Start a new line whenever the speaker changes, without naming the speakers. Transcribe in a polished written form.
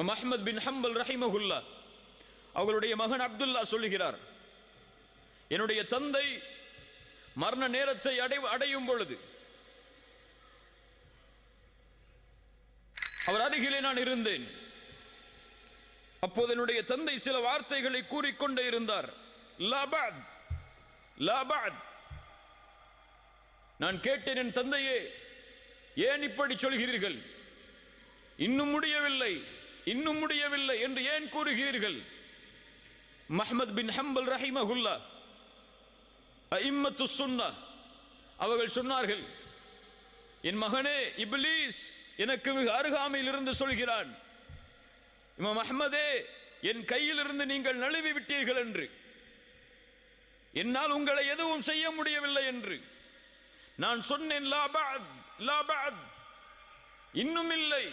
அஹ்மத் பின் ஹம்பல் ரஹிமஹுல்லா அவர்களுடைய மகன் அப்துல்லா சொல்லுகிறார், என்னுடைய தந்தை மரண நேரத்தை அடையும் பொழுது அவர் அருகிலே நான் இருந்தேன். அப்போது என்னுடைய தந்தை சில வார்த்தைகளை கூறிக்கொண்டே இருந்தார். நான் கேட்டேன், என் தந்தையே, ஏன் இப்படி சொல்கிறீர்கள்? இன்னும் முடியவில்லை, இன்னும் முடியவில்லை என்று ஏன் கூறுகிறீர்கள்? அஹ்மத் பின் ஹம்பல் ரஹிமஹுல்லா அஇம்மத்து சுன்னah அவர்கள் சொன்னார்கள், என் மகனே, இப்லீஸ் எனக்கு மிக அருகாமையில் இருந்து சொல்கிறான், இமாம் அஹ்மதே, என் கையில் இருந்து நீங்கள் நழுவி விட்டீர்கள் என்று, என்னால் உங்களை எதுவும் செய்ய முடியவில்லை என்று. நான் சொன்னேன், லா பஅத், இன்னும் இல்லை,